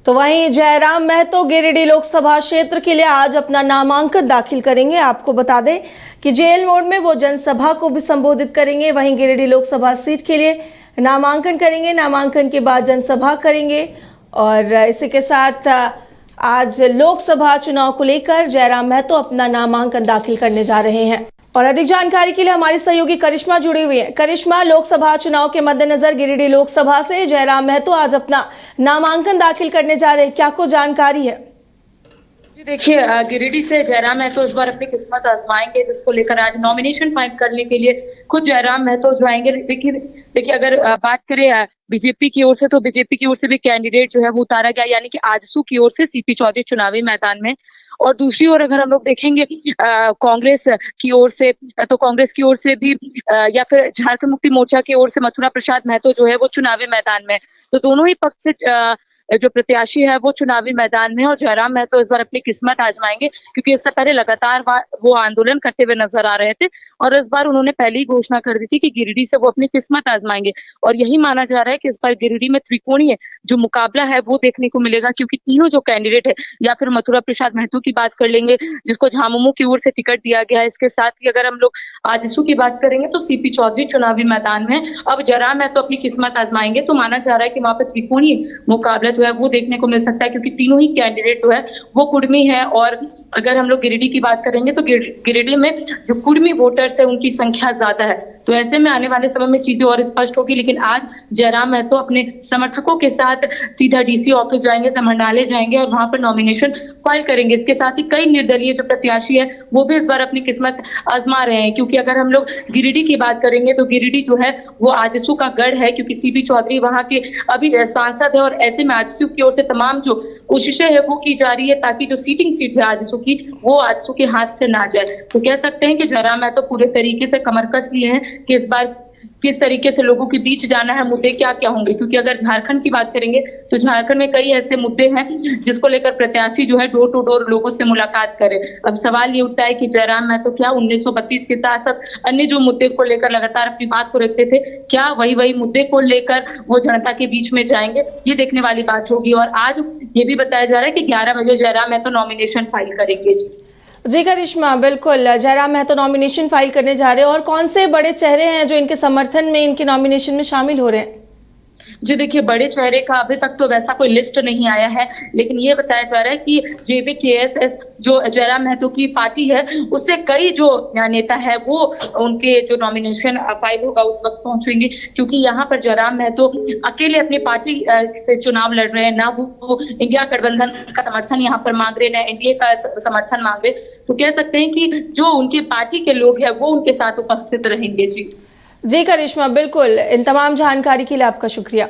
तो वहीं जयराम महतो गिरिडीह लोकसभा क्षेत्र के लिए आज अपना नामांकन दाखिल करेंगे। आपको बता दें कि जेल मोड़ में वो जनसभा को भी संबोधित करेंगे। वहीं गिरिडीह लोकसभा सीट के लिए नामांकन करेंगे, नामांकन के बाद जनसभा करेंगे। और इसी के साथ आज लोकसभा चुनाव को लेकर जयराम महतो अपना नामांकन दाखिल करने जा रहे हैं। और अधिक जानकारी के लिए हमारी सहयोगी करिश्मा जुड़ी हुई है। करिश्मा, लोकसभा चुनाव के मद्देनजर गिरिडीह लोकसभा से जयराम महतो आज अपना नामांकन दाखिल करने जा रहे हैं, क्या कुछ जानकारी है? जी देखिए, गिरिडीह से जयराम महतो इस बार अपनी किस्मत आजमाएंगे, जिसको लेकर आज नॉमिनेशन फाइल करने के लिए खुद जयराम महतो जो आएंगे। देखिए अगर बात करें बीजेपी की ओर से, तो बीजेपी की ओर से भी कैंडिडेट जो है वो उतारा गया, यानी कि आजसू की ओर से सीपी चौधरी चुनावी मैदान में। और दूसरी ओर अगर हम लोग देखेंगे कांग्रेस की ओर से, तो कांग्रेस की ओर से भी या फिर झारखंड मुक्ति मोर्चा की ओर से मथुरा प्रसाद महतो जो है वो चुनावी मैदान में। तो दोनों ही पक्ष से जो प्रत्याशी है वो चुनावी मैदान में, और जयराम महतो इस बार अपनी किस्मत आजमाएंगे, क्योंकि इससे पहले लगातार वो आंदोलन करते हुए नजर आ रहे थे। और इस बार उन्होंने पहले ही घोषणा कर दी थी कि गिरिडीह से वो अपनी किस्मत आजमाएंगे। और यही माना जा रहा है कि इस बार गिरिडीह में त्रिकोणीय जो मुकाबला है वो देखने को मिलेगा, क्योंकि तीनों जो कैंडिडेट है, या फिर मथुरा प्रसाद महतो की बात कर लेंगे जिसको झामुमो की ओर से टिकट दिया गया है, इसके साथ ही अगर हम लोग आजसू की बात करेंगे तो सीपी चौधरी चुनावी मैदान में। अब जयराम महतो अपनी किस्मत आजमाएंगे, तो माना जा रहा है कि वहां पर त्रिकोणीय मुकाबला जो है वो देखने को मिल सकता है, क्योंकि तीनों ही कैंडिडेट जो है वो कुर्मी है। और अगर हम लोग गिरिडीह की बात करेंगे तो गिरिडीह में जो कुर्मी वोटर्स है उनकी संख्या ज्यादा है। तो ऐसे में आने वाले समय में चीजें और स्पष्ट होगी। लेकिन आज जयराम महतो अपने समर्थकों के साथ सीधा डीसी ऑफिस जाएंगे, समंडाले जाएंगे और वहां पर नॉमिनेशन फाइल करेंगे। इसके साथ ही कई निर्दलीय जो प्रत्याशी है वो भी इस बार अपनी किस्मत आजमा रहे हैं, क्योंकि अगर हम लोग गिरिडीह की बात करेंगे तो गिरिडीह जो है वो आजसू का गढ़ है, क्योंकि सीपी चौधरी वहां के अभी सांसद है। और ऐसे में आजसू की ओर से तमाम जो कोशिशें है वो की जा रही है ताकि जो सीटिंग सीट है आजसू की वो आजसू के हाथ से ना जाए। तो कह सकते हैं कि जयराम महतो पूरे तरीके से कमर कस लिए हैं कि इस बार किस तरीके से लोगों के बीच जाना है, मुद्दे क्या क्या होंगे। क्योंकि अगर झारखंड की बात करेंगे तो झारखंड में कई ऐसे मुद्दे हैं जिसको लेकर प्रत्याशी जो है डोर टू डोर लोगों से मुलाकात करे। अब सवाल ये उठता है कि जयराम महतो क्या 1932 के साथ साथ अन्य जो मुद्दे को लेकर लगातार अपनी बात को रखते थे, क्या वही मुद्दे को लेकर वो जनता के बीच में जाएंगे, ये देखने वाली बात होगी। और आज ये भी बताया जा रहा है कि 11 बजे जयराम महतो नॉमिनेशन फाइल करेंगे। जी करिश्मा, बिल्कुल जयराम महतो नॉमिनेशन फाइल करने जा रहे हैं। और कौन से बड़े चेहरे हैं जो इनके समर्थन में, इनके नॉमिनेशन में शामिल हो रहे हैं? जी देखिए, बड़े चेहरे का अभी तक तो वैसा कोई लिस्ट नहीं आया है, लेकिन ये बताया जा रहा है कि जेबीकेएसएस जो जयराम महतो की पार्टी है उससे कई जो नेता है वो उनके जो नॉमिनेशन फाइल होगा उस वक्त पहुंचेंगे, क्योंकि यहाँ पर जयराम महतो अकेले अपनी पार्टी से चुनाव लड़ रहे हैं, ना वो इंडिया गठबंधन का समर्थन यहाँ पर मांग रहे, ना एनडीए का समर्थन मांग रहे। तो कह सकते हैं कि जो उनकी पार्टी के लोग हैं वो उनके साथ उपस्थित रहेंगे। जी करिश्मा, बिल्कुल इन तमाम जानकारी के लिए आपका शुक्रिया।